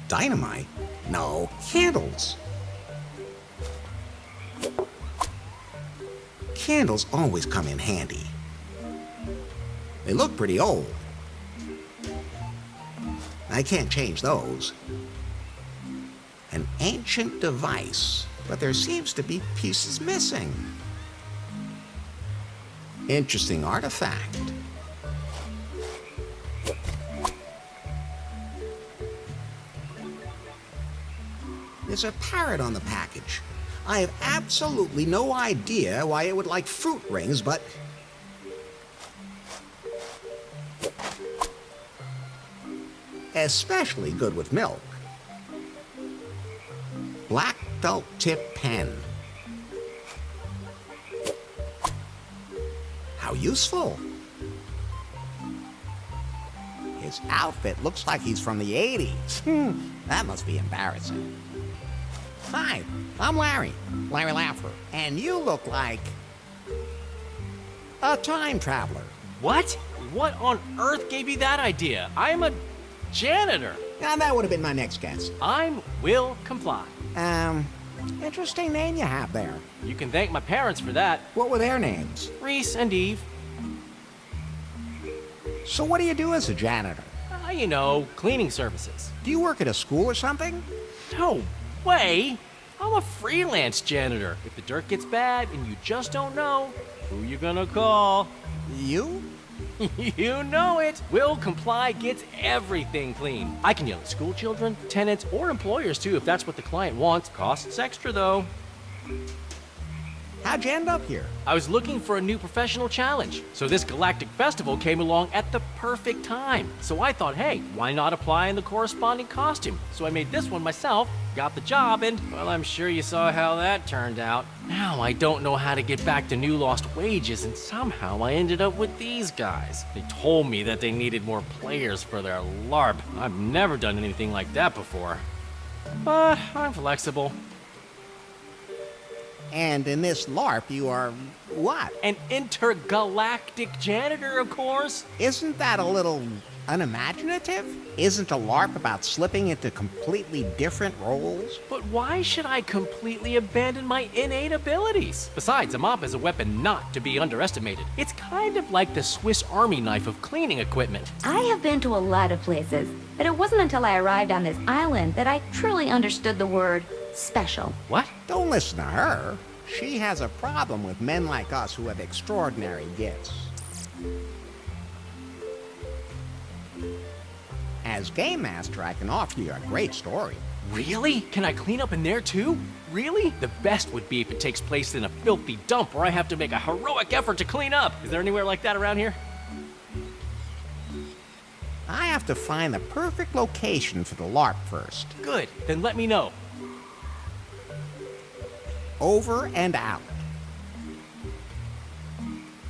Dynamite? No, candles. Candles always come in handy. They look pretty old. I can't change those. An ancient device, but there seems to be pieces missing. Interesting artifact. There's a parrot on the package. I have absolutely no idea why it would like fruit rings, but... especially good with milk. Black felt tip pen. How useful. His outfit looks like he's from the 80s. That must be embarrassing. Hi, I'm Larry Laffer, and you look like a time traveler. What? What on earth gave you that idea? I'm a janitor. Now, that would have been my next guess. I'm will comply. Interesting name you have there. You can thank my parents for that. What were their names? Reese and Eve. So what do you do as a janitor? You know, cleaning services. Do you work at a school or something? No way! I'm a freelance janitor. If the dirt gets bad and you just don't know, who you gonna call? You? You know it! Will Comply gets everything clean. I can yell at school children, tenants, or employers too if that's what the client wants. Costs extra though. How'd you end up here? I was looking for a new professional challenge, so this galactic festival came along at the perfect time. So I thought, hey, why not apply in the corresponding costume? So I made this one myself, got the job, and, well, I'm sure you saw how that turned out. Now I don't know how to get back to new lost wages, and somehow I ended up with these guys. They told me that they needed more players for their LARP. I've never done anything like that before. But I'm flexible. And in this LARP, you are what? An intergalactic janitor, of course. Isn't that a little unimaginative? Isn't a LARP about slipping into completely different roles? But why should I completely abandon my innate abilities? Besides, a mop is a weapon not to be underestimated. It's kind of like the Swiss Army knife of cleaning equipment. I have been to a lot of places, but it wasn't until I arrived on this island that I truly understood the word special. What? Don't listen to her. She has a problem with men like us who have extraordinary gifts. As game master, I can offer you a great story. Really? Can I clean up in there too? Really? The best would be if it takes place in a filthy dump where I have to make a heroic effort to clean up. Is there anywhere like that around here? I have to find the perfect location for the LARP first. Good. Then let me know. Over and out.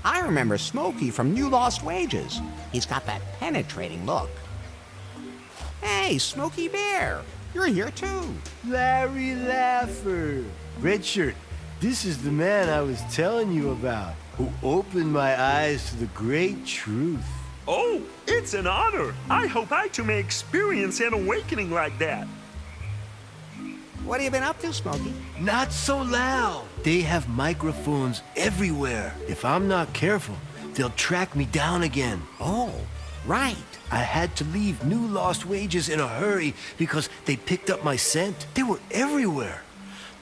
I remember Smokey from New Lost Wages. He's got that penetrating look. Hey, Smokey Bear, you're here too. Larry Laffer. Red shirt, this is the man I was telling you about, who opened my eyes to the great truth. Oh, it's an honor. I hope I too may experience an awakening like that. What have you been up to, Smokey? Not so loud. They have microphones everywhere. If I'm not careful, they'll track me down again. Oh, right. I had to leave New Lost Wages in a hurry because they picked up my scent. They were everywhere.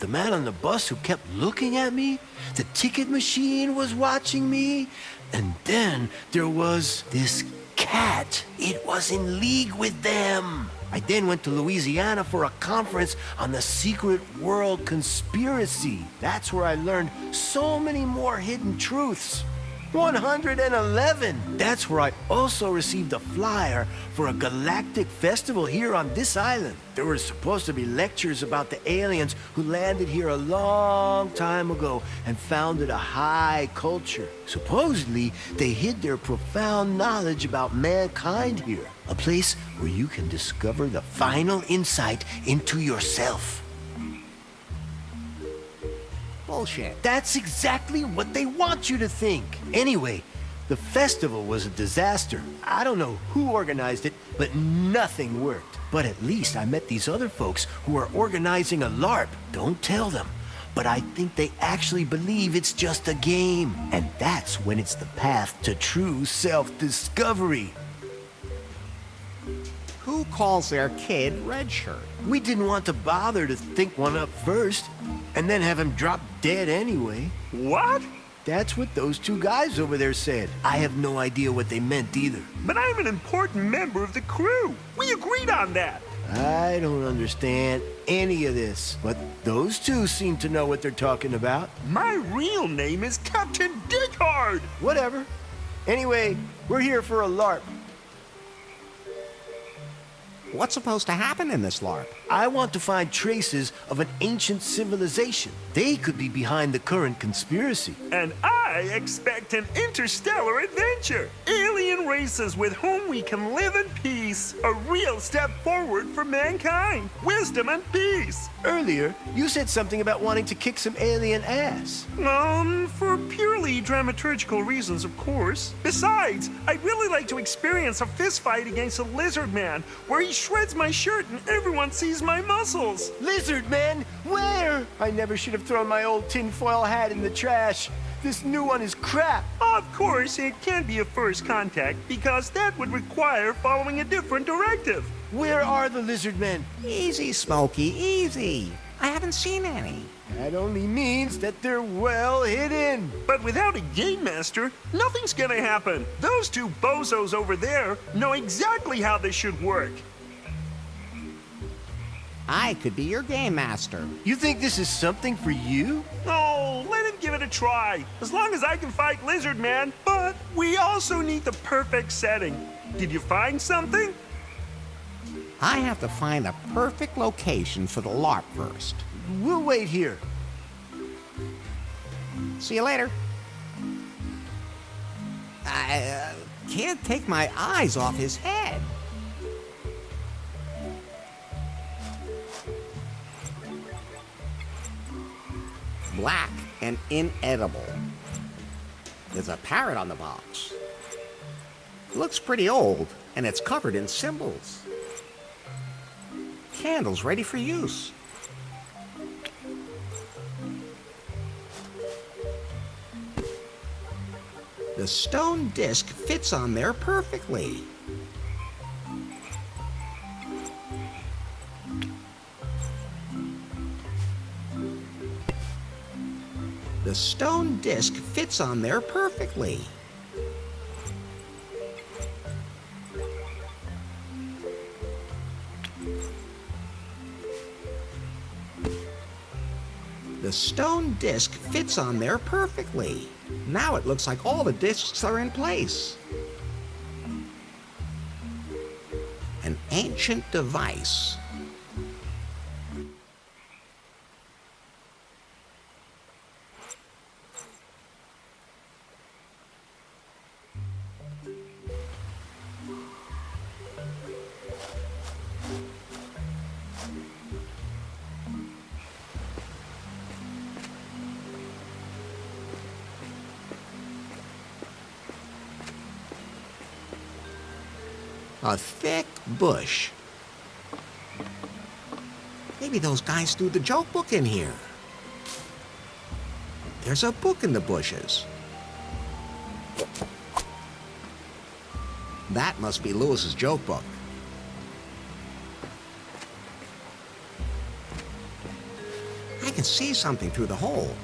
The man on the bus who kept looking at me, the ticket machine was watching me, and then there was this cat. It was in league with them. I then went to Louisiana for a conference on the secret world conspiracy. That's where I learned so many more hidden truths. 111! That's where I also received a flyer for a galactic festival here on this island. There were supposed to be lectures about the aliens who landed here a long time ago and founded a high culture. Supposedly, they hid their profound knowledge about mankind here. A place where you can discover the final insight into yourself. Bullshit. That's exactly what they want you to think. Anyway, The festival was a disaster. I don't know who organized it, but nothing worked. But at least I met these other folks who are organizing a LARP. Don't tell them. But I think they actually believe it's just a game. And that's when it's the path to true self-discovery. Who calls their kid Red Shirt? We didn't want to bother to think one up first, and then have him drop dead anyway. What? That's what those two guys over there said. I have no idea what they meant either. But I'm an important member of the crew. We agreed on that. I don't understand any of this, but those two seem to know what they're talking about. My real name is Captain Dighard. Whatever. Anyway, we're here for a LARP. What's supposed to happen in this LARP? I want to find traces of an ancient civilization. They could be behind the current conspiracy. And I expect an interstellar adventure. Alien races with whom we can live in peace. A real step forward for mankind. Wisdom and peace. Earlier, you said something about wanting to kick some alien ass. For purely dramaturgical reasons, of course. Besides, I'd really like to experience a fistfight against a lizard man, where he shreds my shirt and everyone sees my muscles. Lizard man, where? I never should have thrown my old tinfoil hat in the trash. This new one is crap. Of course, it can't be a first contact, because that would require following a different directive. Where are the lizard men? Easy, Smokey, easy. I haven't seen any. That only means that they're well hidden. But without a game master, nothing's gonna happen. Those two bozos over there know exactly how this should work. I could be your game master. You think this is something for you? Oh, let him give it a try. As long as I can fight Lizard Man. But we also need the perfect setting. Did you find something? I have to find a perfect location for the LARP first. We'll wait here. See you later. I can't take my eyes off his head. Black and inedible. There's a parrot on the box. Looks pretty old, and it's covered in symbols. Candles ready for use. The stone disc fits on there perfectly. The stone disc fits on there perfectly. The stone disc fits on there perfectly. Now it looks like all the discs are in place. An ancient device. A thick bush. Maybe those guys threw the joke book in here. There's a book in the bushes. That must be Lewis's joke book. I can see something through the hole.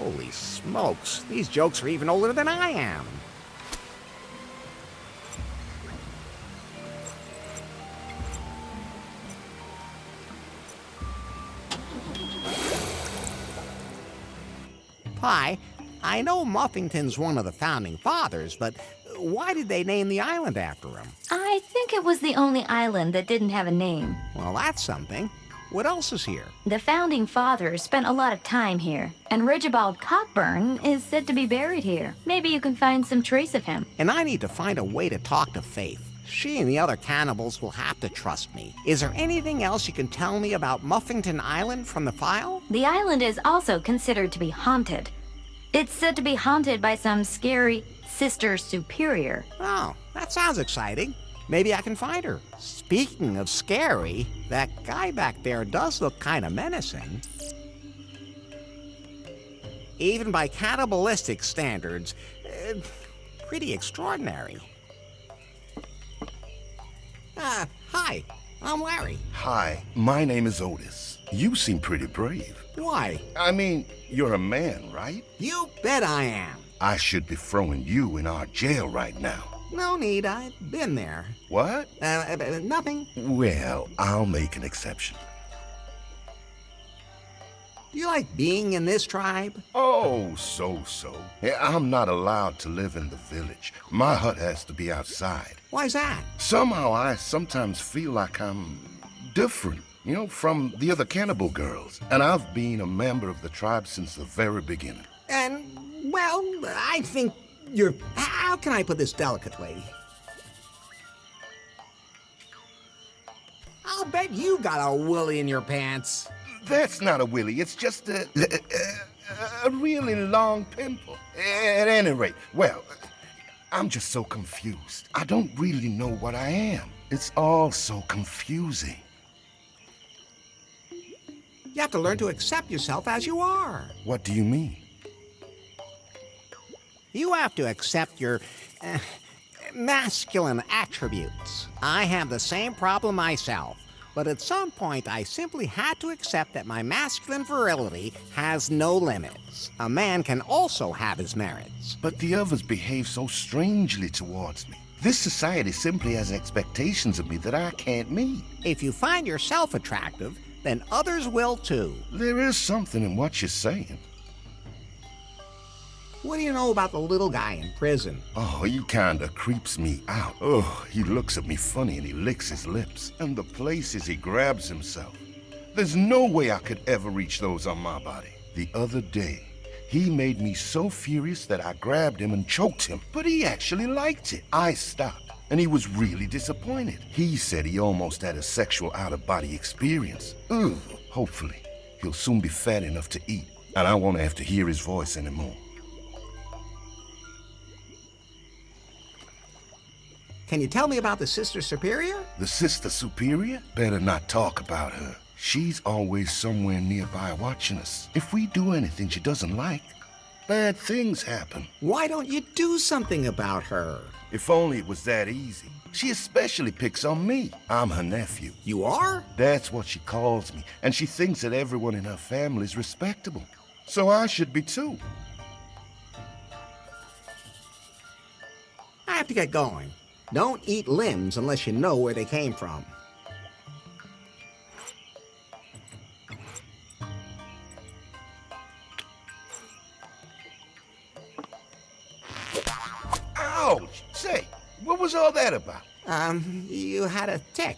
Holy smokes, these jokes are even older than I am. Pi, I know Muffington's one of the founding fathers, but why did they name the island after him? I think it was the only island that didn't have a name. Well, that's something. What else is here? The founding fathers spent a lot of time here, and Rigibald Cockburn is said to be buried here. Maybe you can find some trace of him. And I need to find a way to talk to Faith. She and the other cannibals will have to trust me. Is there anything else you can tell me about Muffington Island from the file? The island is also considered to be haunted. It's said to be haunted by some scary Sister Superior. Oh, that sounds exciting. Maybe I can find her. Speaking of scary, that guy back there does look kind of menacing. Even by cannibalistic standards, pretty extraordinary. Hi, I'm Larry. Hi, my name is Otis. You seem pretty brave. Why? I mean, you're a man, right? You bet I am. I should be throwing you in our jail right now. No need, I've been there. What? Nothing. Well, I'll make an exception. Do you like being in this tribe? Oh, so. I'm not allowed to live in the village. My hut has to be outside. Why's that? Somehow I sometimes feel like I'm different, from the other cannibal girls. And I've been a member of the tribe since the very beginning. And, well, I think you're... How can I put this delicately? I'll bet you got a willy in your pants. That's not a willy, it's just a really long pimple. At any rate, well, I'm just so confused. I don't really know what I am. It's all so confusing. You have to learn to accept yourself as you are. What do you mean? You have to accept your masculine attributes. I have the same problem myself. But at some point, I simply had to accept that my masculine virility has no limits. A man can also have his merits. But the others behave so strangely towards me. This society simply has expectations of me that I can't meet. If you find yourself attractive, then others will too. There is something in what you're saying. What do you know about the little guy in prison? Oh, he kinda creeps me out. Oh, he looks at me funny and he licks his lips. And the places he grabs himself. There's no way I could ever reach those on my body. The other day, he made me so furious that I grabbed him and choked him. But he actually liked it. I stopped, and he was really disappointed. He said he almost had a sexual out-of-body experience. Ugh. Hopefully, he'll soon be fat enough to eat, and I won't have to hear his voice anymore. Can you tell me about the Sister Superior? The Sister Superior? Better not talk about her. She's always somewhere nearby watching us. If we do anything she doesn't like, bad things happen. Why don't you do something about her? If only it was that easy. She especially picks on me. I'm her nephew. You are? That's what she calls me, and she thinks that everyone in her family is respectable. So I should be too. I have to get going. Don't eat limbs unless you know where they came from. Ouch! Say, what was all that about? You had a tick.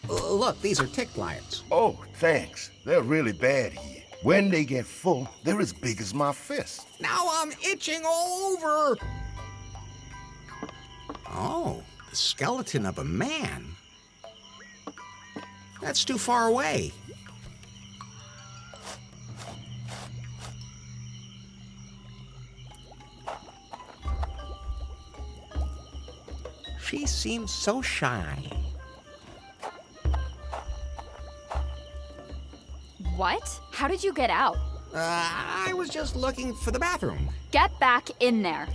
Look, these are tick lions. Oh, thanks. They're really bad here. When they get full, they're as big as my fist. Now I'm itching all over. Oh, the skeleton of a man. That's too far away. She seems so shy. What? How did you get out? I was just looking for the bathroom. Get back in there.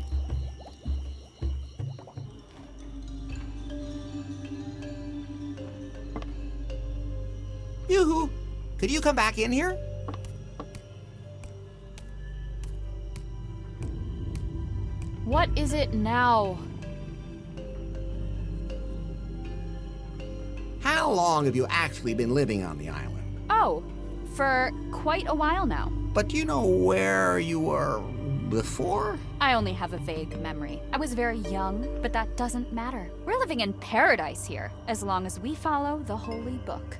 Yoo-hoo! Could you come back in here? What is it now? How long have you actually been living on the island? Oh, for quite a while now. But do you know where you were before? I only have a vague memory. I was very young, but that doesn't matter. We're living in paradise here, as long as we follow the holy book.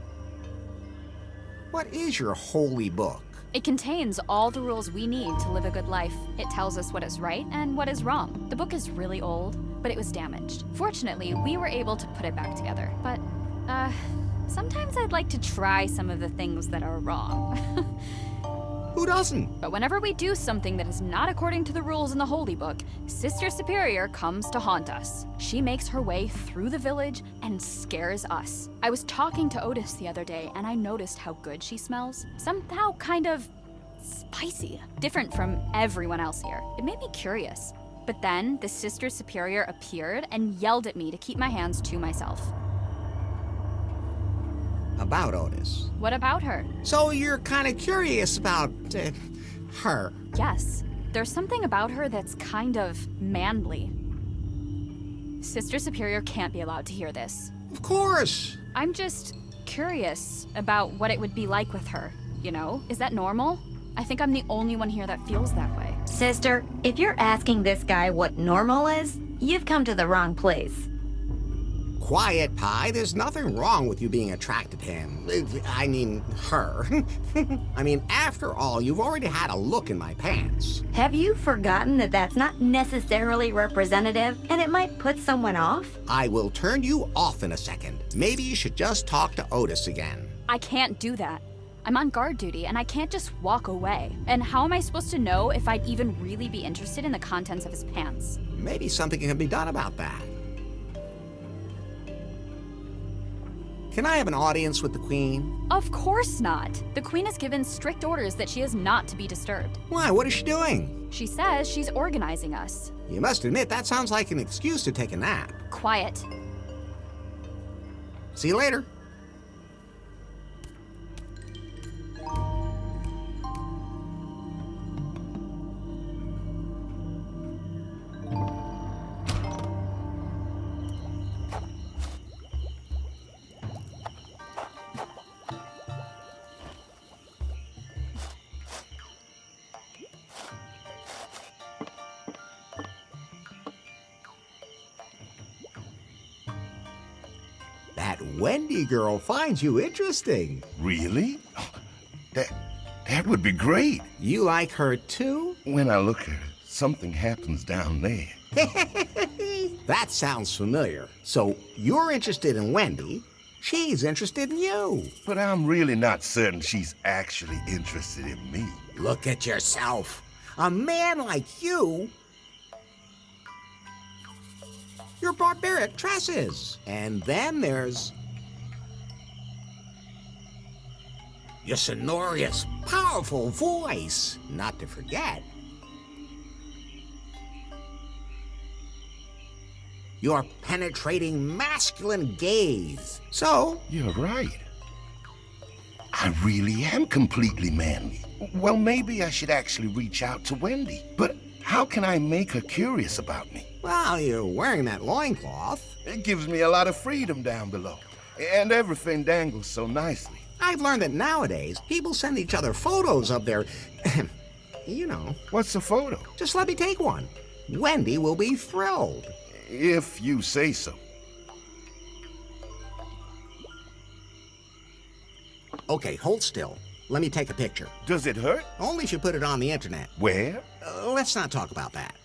What is your holy book? It contains all the rules we need to live a good life. It tells us what is right and what is wrong. The book is really old, but it was damaged. Fortunately, we were able to put it back together. But, sometimes I'd like to try some of the things that are wrong. Who doesn't? But whenever we do something that is not according to the rules in the Holy Book, Sister Superior comes to haunt us. She makes her way through the village and scares us. I was talking to Otis the other day, and I noticed how good she smells. Somehow kind of spicy, different from everyone else here. It made me curious. But then the Sister Superior appeared and yelled at me to keep my hands to myself. About Otis. What about her? So you're kind of curious about her. Yes, there's something about her that's kind of manly. Sister Superior can't be allowed to hear this. Of course. I'm just curious about what it would be like with her, you know? Is that normal? I think I'm the only one here that feels that way. Sister, if you're asking this guy what normal is, you've come to the wrong place. Quiet, Pie. There's nothing wrong with you being attracted to him. I mean, her. I mean, after all, you've already had a look in my pants. Have you forgotten that that's not necessarily representative and it might put someone off? I will turn you off in a second. Maybe you should just talk to Otis again. I can't do that. I'm on guard duty and I can't just walk away. And how am I supposed to know if I'd even really be interested in the contents of his pants? Maybe something can be done about that. Can I have an audience with the Queen? Of course not. The Queen has given strict orders that she is not to be disturbed. Why? What is she doing? She says she's organizing us. You must admit, that sounds like an excuse to take a nap. Quiet. See you later. That Wendy girl finds you interesting. Really? That would be great. You like her too? When I look at her, something happens down there. That sounds familiar. So you're interested in Wendy, she's interested in you. But I'm really not certain she's actually interested in me. Look at yourself. A man like you. Your barbaric tresses. And then there's your sonorous, powerful voice. Not to forget your penetrating masculine gaze. So, You're right. I really am completely manly. Well, maybe I should actually reach out to Wendy. But how can I make her curious about me? well, you're wearing that loincloth. It gives me a lot of freedom down below. And everything dangles so nicely. I've learned that nowadays people send each other photos of their, you know. What's a photo? Just let me take one. Wendy will be thrilled. If you say so. Okay, hold still. Let me take a picture. Does it hurt? Only if you put it on the internet. Where? Let's not talk about that.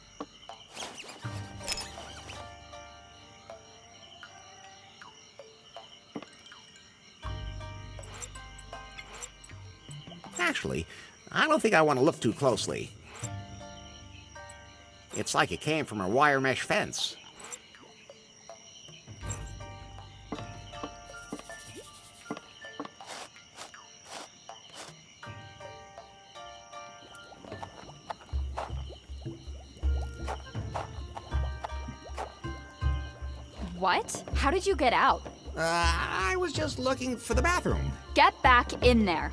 Actually, I don't think I want to look too closely. It's like it came from a wire mesh fence. What? How did you get out? I was just looking for the bathroom. Get back in there.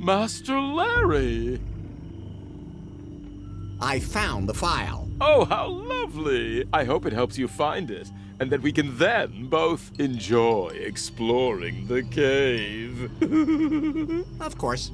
Master Larry! I found the file. Oh, how lovely! I hope it helps you find it, and that we can then both enjoy exploring the cave. Of course.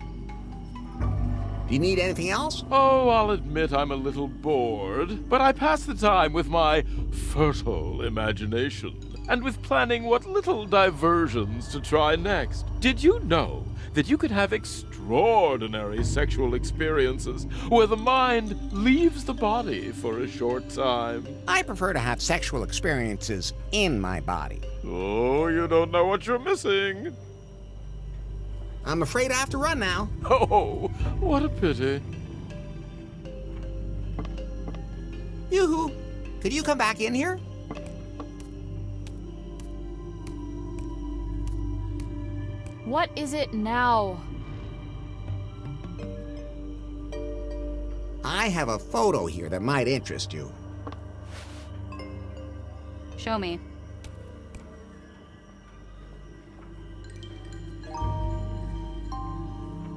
Do you need anything else? Oh, I'll admit I'm a little bored, but I pass the time with my fertile imagination, and with planning what little diversions to try next. Did you know that you could have extraordinary sexual experiences where the mind leaves the body for a short time? I prefer to have sexual experiences in my body. Oh, you don't know what you're missing. I'm afraid I have to run now. Oh, what a pity. Yoo-hoo! Could you come back in here? What is it now? I have a photo here that might interest you. Show me.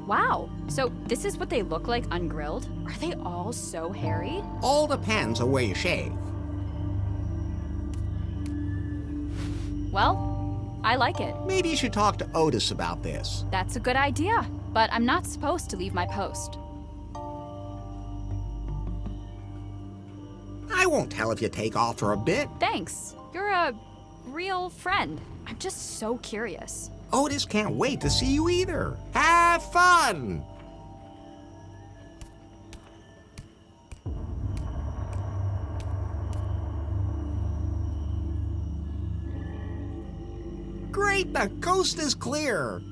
Wow, so this is what they look like ungrilled? Are they all so hairy? All depends on where you shave. Well, I like it. Maybe you should talk to Otis about this. That's a good idea, but I'm not supposed to leave my post. I won't tell if you take off for a bit. Thanks. You're a real friend. I'm just so curious. Otis can't wait to see you either. Have fun! Great, the coast is clear.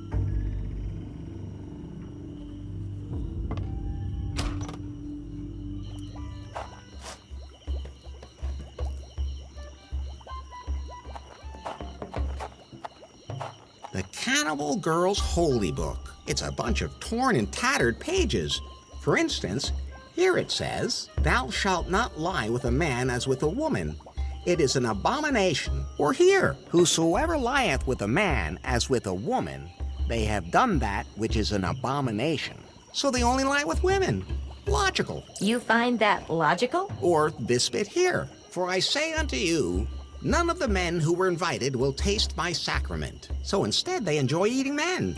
The Cannibal Girl's Holy Book. It's a bunch of torn and tattered pages. For instance, here it says, "Thou shalt not lie with a man as with a woman. It is an abomination." Or here, "Whosoever lieth with a man as with a woman, they have done that which is an abomination." So they only lie with women. Logical. You find that logical? Or this bit here, "For I say unto you, none of the men who were invited will taste my sacrament." So instead, they enjoy eating men.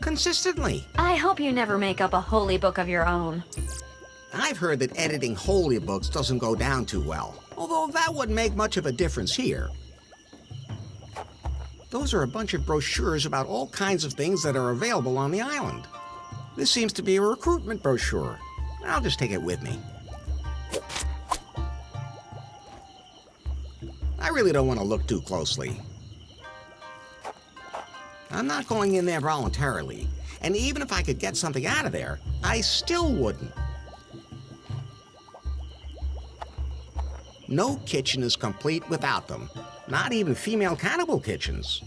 Consistently. I hope you never make up a holy book of your own. I've heard that editing holy books doesn't go down too well, although that wouldn't make much of a difference here. Those are a bunch of brochures about all kinds of things that are available on the island. This seems to be a recruitment brochure. I'll just take it with me. I really don't want to look too closely. I'm not going in there voluntarily, and even if I could get something out of there, I still wouldn't. No kitchen is complete without them, not even female cannibal kitchens.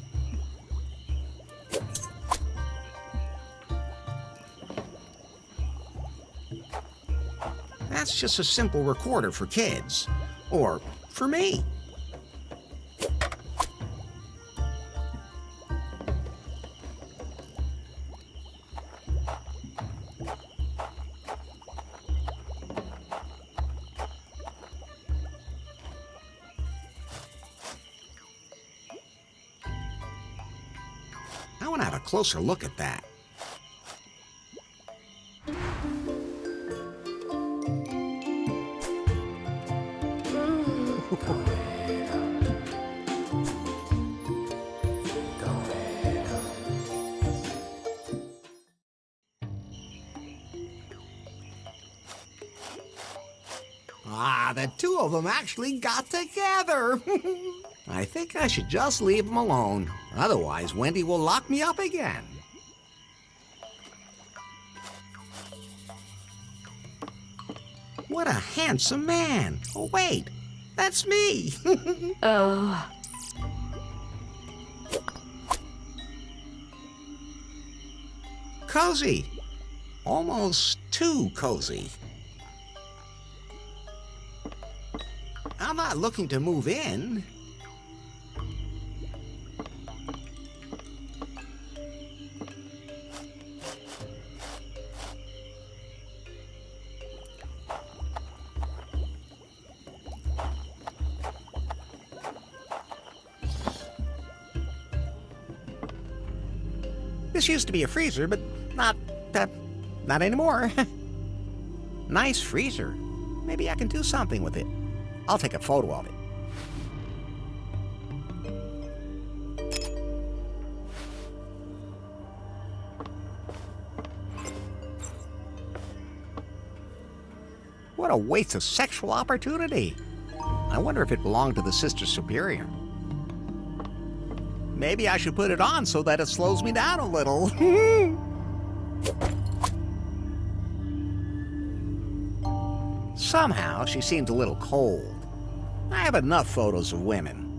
That's just a simple recorder for kids, or for me. I want to have a closer look at that. Ah, the two of them actually got together. I think I should just leave them alone. Otherwise, Wendy will lock me up again. What a handsome man. Oh, wait. That's me. Oh, Cozy. Almost too cozy. I'm not looking to move in. This used to be a freezer, but not anymore. Nice freezer. Maybe I can do something with it. I'll take a photo of it. What a waste of sexual opportunity. I wonder if it belonged to the Sister Superior. Maybe I should put it on so that it slows me down a little. Somehow, she seems a little cold. I have enough photos of women.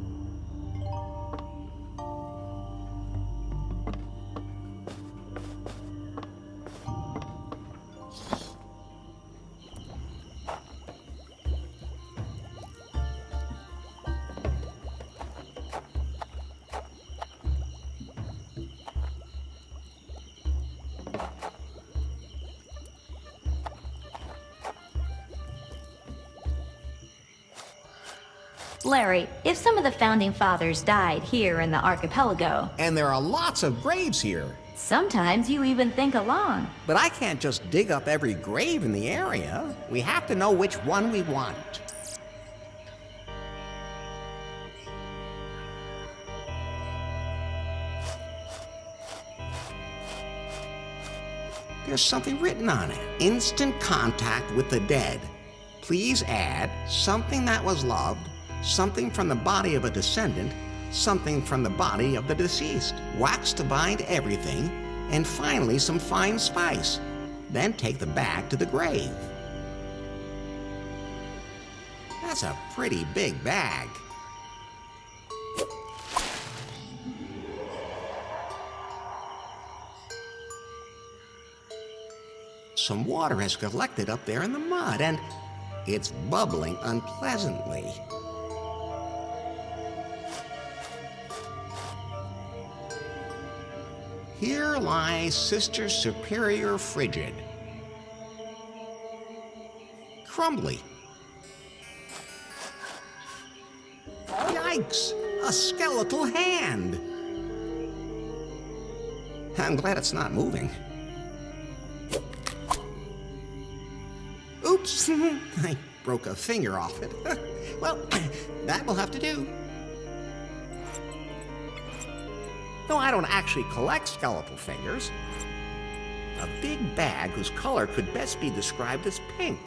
Larry, if some of the founding fathers died here in the archipelago, And there are lots of graves here. sometimes you even think along. But I can't just dig up every grave in the area. We have to know which one we want. There's something written on it. Instant contact with the dead. Please add something that was loved, something from the body of a descendant, something from the body of the deceased. Wax to bind everything, and finally some fine spice. Then take the bag to the grave. That's a pretty big bag. Some water has collected up there in the mud, and it's bubbling unpleasantly. Here lies Sister Superior Frigid. Crumbly. Yikes! A skeletal hand! I'm glad it's not moving. Oops! I broke a finger off it. Well, that will have to do. No, I don't actually collect skeletal fingers. A big bag whose color could best be described as pink.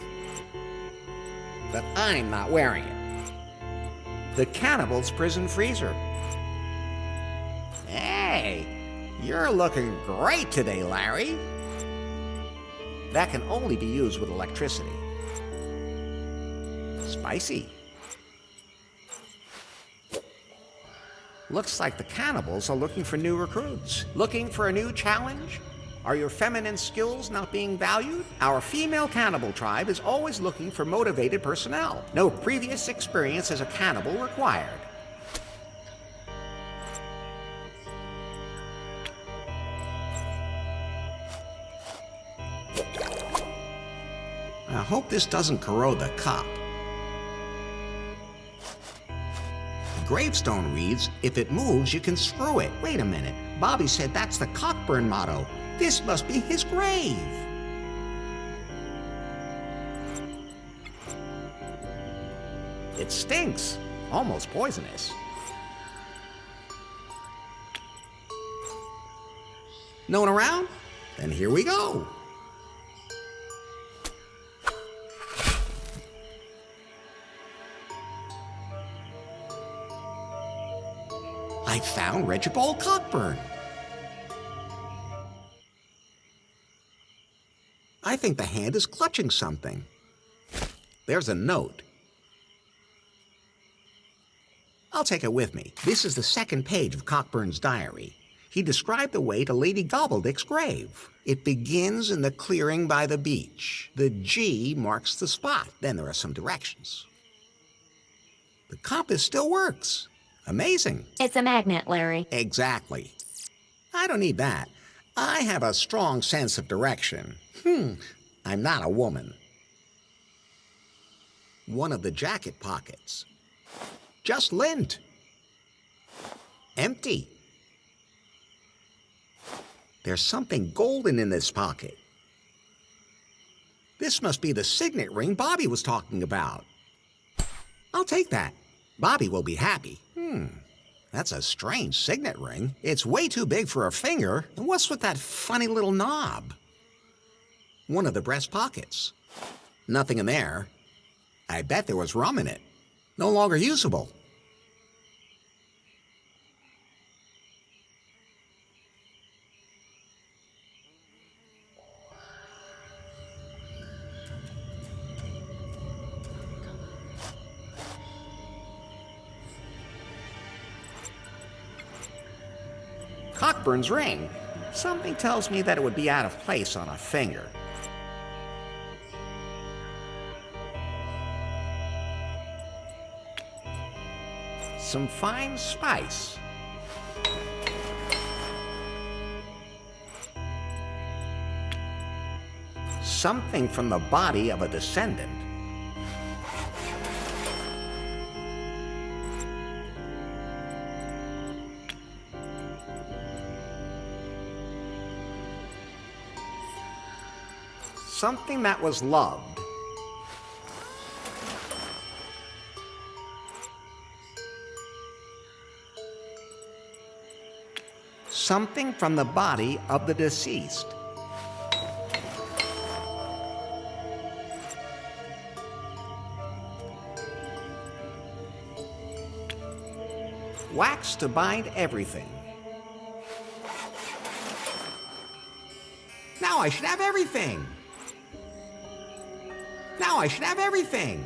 But I'm not wearing it. The cannibal's prison freezer. Hey, you're looking great today, Larry. That can only be used with electricity. Spicy. Looks like the cannibals are looking for new recruits. Looking for a new challenge? Are your feminine skills not being valued? Our female cannibal tribe is always looking for motivated personnel. No previous experience as a cannibal required. I hope this doesn't corrode the cup. The gravestone reads, "If it moves, you can screw it." Wait a minute. Bobby said that's the Cockburn motto. This must be his grave. It stinks. Almost poisonous. No one around? Then here we go. I found Regibald Cockburn. I think the hand is clutching something. There's a note. I'll take it with me. This is the second page of Cockburn's diary. He described the way to Lady Gobbledick's grave. It begins in the clearing by the beach. The G marks the spot. Then there are some directions. The compass still works. Amazing. It's a magnet, Larry. Exactly. I don't need that. I have a strong sense of direction. I'm not a woman. One of the jacket pockets. Just lint. Empty. There's something golden in this pocket. This must be the signet ring Bobby was talking about. I'll take that. Bobby will be happy. That's a strange signet ring. It's way too big for a finger. And what's with that funny little knob? One of the breast pockets. Nothing in there. I bet there was rum in it. No longer usable. Cockburn's ring. Something tells me that it would be out of place on a finger. Some fine spice. Something from the body of a descendant. Something that was loved. Something from the body of the deceased. Wax to bind everything. Now I should have everything. Now I should have everything.